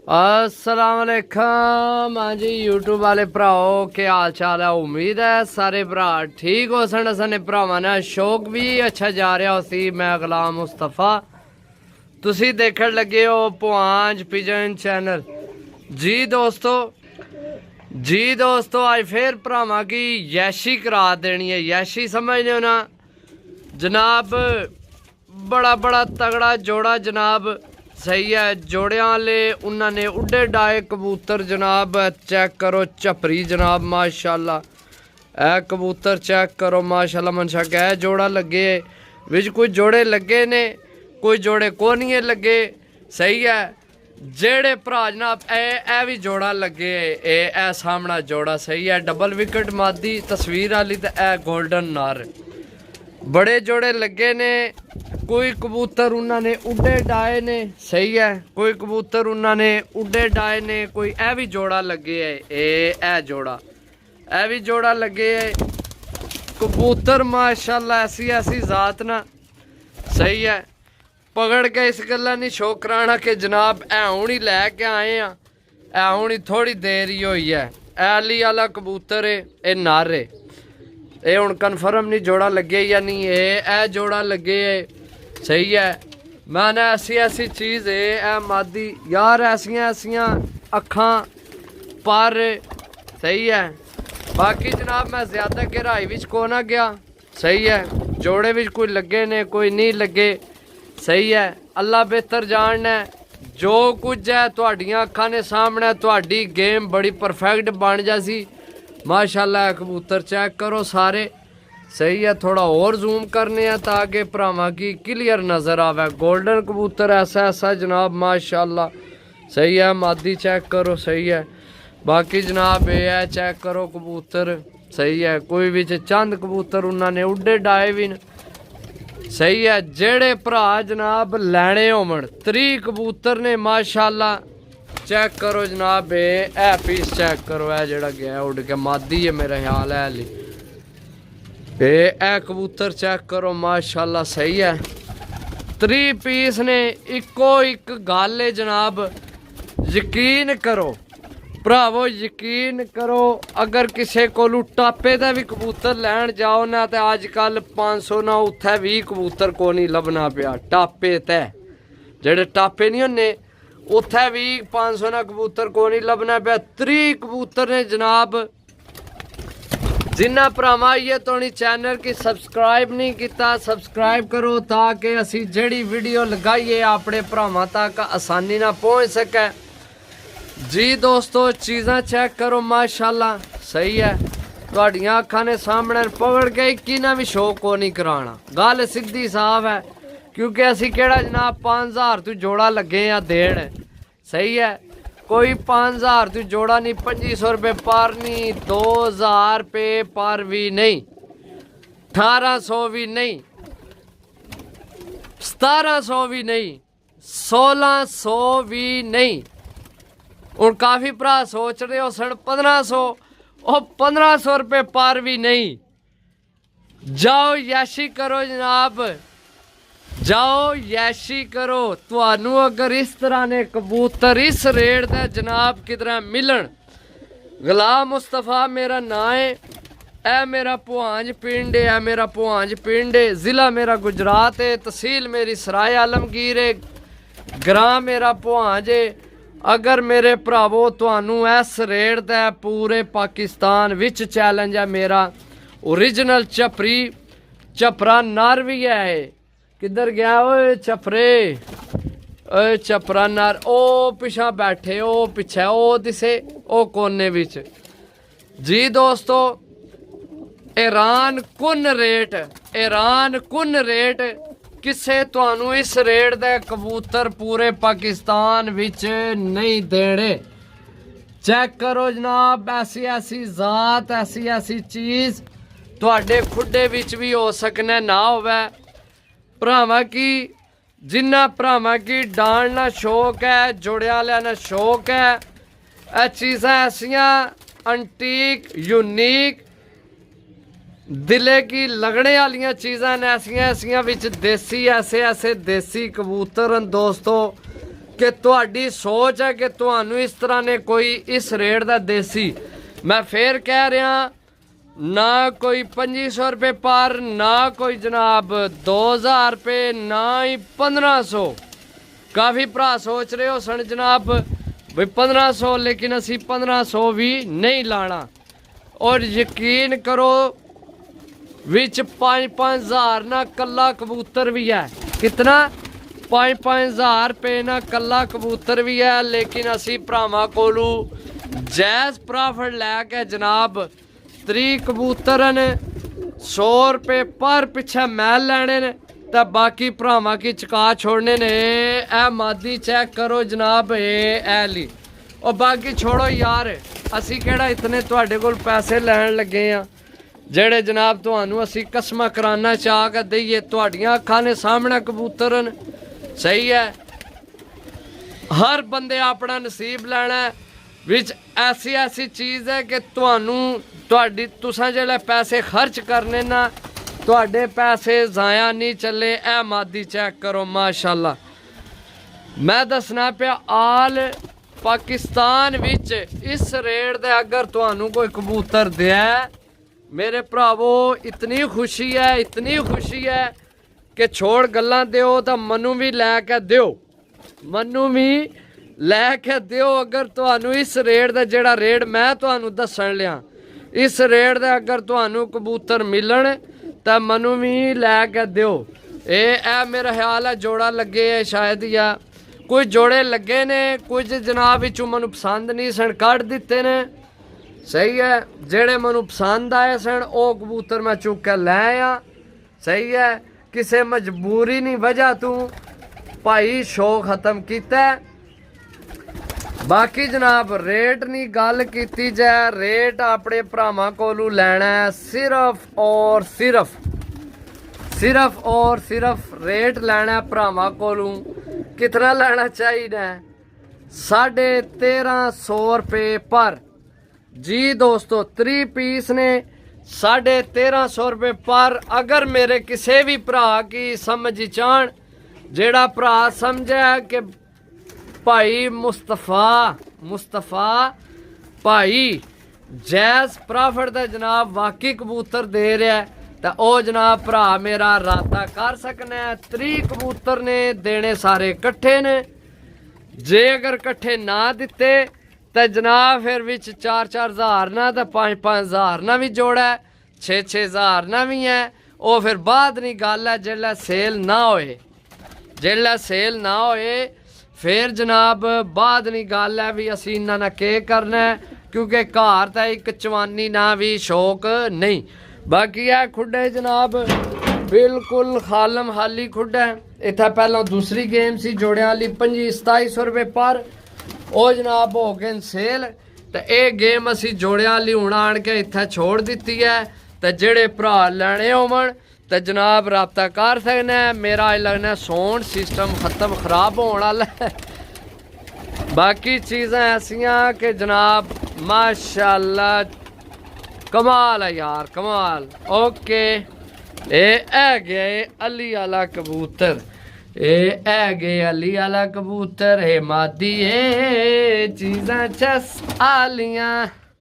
अस्सलाम वालेकुम। हाँ जी यूट्यूब वाले भराओ क्या हाल चाल है। उम्मीद है सारे भरा ठीक हो सन। असने भरावां ने शौक भी अच्छा जा रहा सी। मैं गुलाम मुस्तफा तुसी देखण लगे हो पुआंज पिजन चैनल। जी दोस्तों आज फिर भरावां की यैशी करा देनी है। यैशी समझते हो ना जनाब। बड़ा तगड़ा जोड़ा जनाब। सही है जोड़ियां वाले उन्होंने उड्डे डाए कबूतर जनाब। चेक करो झपरी जनाब माशाल्लाह। ए कबूतर चेक करो माशाल्लाह मनशा क्या जोड़ा लगे विच कोई जोड़े लगे ने कोई जोड़े कोनिए लगे। सही है जेड़े भरा जनाब ए भी जोड़ा लगे ए सामना जोड़ा। सही है डबल विकेट मादी तस्वीर वाली तो ए गोल्डन नार बड़े जोड़े लगे ने। कोई कबूतर उन्होंने उड्डे डाए ने। सही है कोई कबूतर उन्होंने उड्डे डाए ने। कोई ए भी जोड़ा लगे है ए जोड़ा ए भी जोड़ा लगे है। कबूतर माशाल्लाह ऐसी जात ना। सही है पकड़ के इस गल्ला नहीं शौक कराना कि जनाब ए हूँ ही लैके आए हैं ए हूँ ही थोड़ी देर ही हुई है। एली वाला कबूतर है ये नर है। ये हूँ कन्फर्म नहीं जोड़ा लगे या नहीं ए जोड़ा लगे है। सही है मैंने ऐसी चीज़ है ए मादी यार ऐसियां अखां पर। सही है बाकी जनाब मैं ज़्यादा गहराई विच को ना गया। सही है जोड़े विच कोई लगे ने कोई नहीं लगे। सही है अल्लाह बेहतर जानना है। जो कुछ है तुहाडियां अखां ने सामने तुहाडी गेम बड़ी परफेक्ट बन जासी माशाल्लाह। कबूतर चेक करो सारे। सही है थोड़ा और जूम करने हैं ताकि भरावां की क्लियर नज़र आवे। गोल्डन कबूतर ऐसा जनाब माशाल्लाह। सही है मादी चेक करो। सही है बाकी जनाब ये है चेक करो कबूतर। सही है कोई भी चंद कबूतर उन्होंने उड्डे डाए भी न। सही है जेड़े भरा जनाब लैने होमन 30 कबूतर ने माशाल्लाह। चेक करो जनाब ए पीस चेक करो ए जेड़ा गया उड़ के मादी है मेरा ख्याल है अली ए कबूतर चेक करो माशाल्लाह। सही है 30 पीस ने इको एक गल है जनाब। यकीन करो भरावो यकीन करो अगर किसी को टापे का भी कबूतर लैन जाओ ना तो अजकल 500 ना उत्थे भी कबूतर को नहीं लभना पिया। टापे तय जेड़े टापे नहीं होने उत्थे भी 500 ना कबूतर को नहीं लभना पिया। 30 कबूतर ने जनाब। जिन्ना भरावां ये तो नहीं चैनल की सब्सक्राइब नहीं किया सब्सक्राइब करो ताकि असी जेड़ी वीडियो लगाइए अपने भरावां तक आसानी ना पहुँच सके। जी दोस्तों चीज़ां चेक करो माशाल्लाह। सही है तुहाडियां अखां ने सामने पकड़ के कि ना भी शौक को नहीं कराना। गल सीधी साफ है क्योंकि असी केड़ा जनाब 5000 तू जोड़ा लगे या देन। सही है कोई 5000 तू जोड़ा नहीं 2500 रुपये पर नहीं 2000 रुपये पर भी नहीं 1800 भी नहीं 1700 भी नहीं 1600 भी नहीं। और काफ़ी भरा सोच रहे हो सन 1500 और 1500 रुपये पर भी नहीं। जाओ यैशी करो जनाब जाओ यैशी करो। तुहानू अगर इस तरह ने कबूतर इस रेट दे जनाब किधर मिलन। गुलाम मुस्तफा मेरा नाम है ए मेरा पुआंज पिंड है मेरा पुआंज पिंड है। ज़िला मेरा गुजरात है तहसील मेरी सराय आलमगीर है ग्राम मेरा पुआंज है। अगर मेरे भरावो तुहानू इस रेट दे पूरे पाकिस्तान विच चैलेंज है मेरा ओरिजिनल झपरी झपरा नर भी है। किधर गया ओए चपरे ओए चपरा नर ओ पिछा बैठे ओ पिछे ओ दिसे ओ कोने विच। जी दोस्तों ऐरान कुन रेट किसे तुहानू इस रेट दे कबूतर पूरे पाकिस्तान विच नहीं देने। चेक करो जनाब ऐसी जात ऐसी चीज़ तुहाडे खुडे विच भी हो सकने ना होवे। भरावां की जिन्ना भरावां की डालना शौक है जोड़िया लेना शौक है। यह चीज़ां ऐसियां अंटीक यूनिक दिले की लगने वाली चीज़ां ने ऐसियां विच देसी ऐसे देसी कबूतर दोस्तों। कि तुहाडी सोच है कि तुहानू इस तरह ने कोई इस रेट का देसी, मैं फिर कह रहा ना कोई 2500 रुपये पर, ना कोई जनाब 2000 रुपये, ना ही 1500। काफ़ी भरा सोच रहे हो सन जनाब भाई 1500, लेकिन असी 1500 भी नहीं लाना। और यकीन करो विच 5-5 हज़ार ना कला कबूतर भी है। कितना? 5-5 हज़ार रुपये ना कला कबूतर भी है। लेकिन असी भरावां कोलू जायज़ प्रॉफिट लैके जनाब 30 कबूतर ने 100 रुपये पर पिछे मैल लैने ने, तो बाकी भरावां की चका छोड़ने ने। ए मादी चेक करो जनाब, ए ली। और बाकी छोड़ो यार, असी केड़ा इतने तुहाडे कोल पैसे लैन लगे हाँ जेड़े जनाब तुहानू असी कसमां कराना चाह के दईए। तुहाडियां अखां ने सामने कबूतर न, सही है। हर बंदे अपना नसीब लैना है। विच ऐसी ऐसी चीज़ है कि तुहानू तुहाडी तुसां जेल्लै पैसे खर्च करने ना, तुहाडे पैसे ज़ाया नहीं चले। ए मादी चेक करो माशाल्लाह। मैं दसना पिया आल पाकिस्तान विच इस रेट दे अगर तुहानू कोई कबूतर दिया मेरे भरावो, इतनी खुशी है, इतनी खुशी है कि छोड़ गल्लां दिओ तो मनु भी लैके दिओ, मनु भी लैके दिओ। अगर तुहानू इस रेट दा जेड़ा रेट मैं तुहानू दस्सण लिया, इस रेट दे अगर तुहानू कबूतर मिलन तो मनु भी लैके दिओ। ए मेरा ख्याल है जोड़ा लगे है शायद, या कुछ जोड़े लगे ने, कुछ जनाब विचों मनु पसंद नहीं सन, कट दिते ने, सही है। जेड़े मनु पसंद आए सन वो कबूतर मैं चुक के लै आया, सही है। किसी मजबूरी नहीं वजह तू भाई शौक खत्म किया। बाकी जनाब रेट नहीं गल की जाए, रेट अपने भरावां कोलू लैना है सिर्फ और सिर्फ रेट लैना है भरावां कोलू। कितना लेना चाहिए? 1350 रुपये पर। जी दोस्तों 3 पीस ने 1350 रुपये पर। अगर मेरे किसी भी भरा की समझ चाहन, जेड़ा भरा समझे कि भाई मुस्तफा भाई जैस प्रॉफिट दा जनाब वाकई कबूतर दे रहा है, तो ओ जनाब भरा मेरा राता कर सकना है। 30 कबूतर ने देने सारे कट्ठे ने। जे अगर कट्ठे ना दिते तो जनाब फिर विच 4-4 हज़ार ना तो 5-5 हज़ार ना भी जोड़ा है, 6-6 हज़ार ना भी है। वो फिर बाद नहीं गल है जेल्लै सेल ना होए, जेल्लै सेल ना होए फिर जनाब बाद नहीं गल है भी असी इन्हां ना के करना है, क्योंकि घर तो एक चवानी ना भी शौक नहीं। बाकी है खुडे जनाब बिल्कुल खालम खाली खुडा है। इतना पहला दूसरी गेम सी जोड़ियां वाली 25-2700 रुपये पर, वो जनाब हो गए सेल। तो ये गेम असी जोड़ियां वाली हुण आण के इत्थे छोड़ दी है। तो जेड़े भरा लैने होवन तो जनाब रबता कर सकना है। मेरा लगना साउंड सिस्टम खत्म खराब होने वाला है। बाकी चीज़ें ऐसियां कि जनाब माशाल्लाह कमाल है यार, कमाल। ओके ए गया अली आला कबूतर, ए गए अली आला कबूतर, ए मादी ए चीज़ां चस आलियां।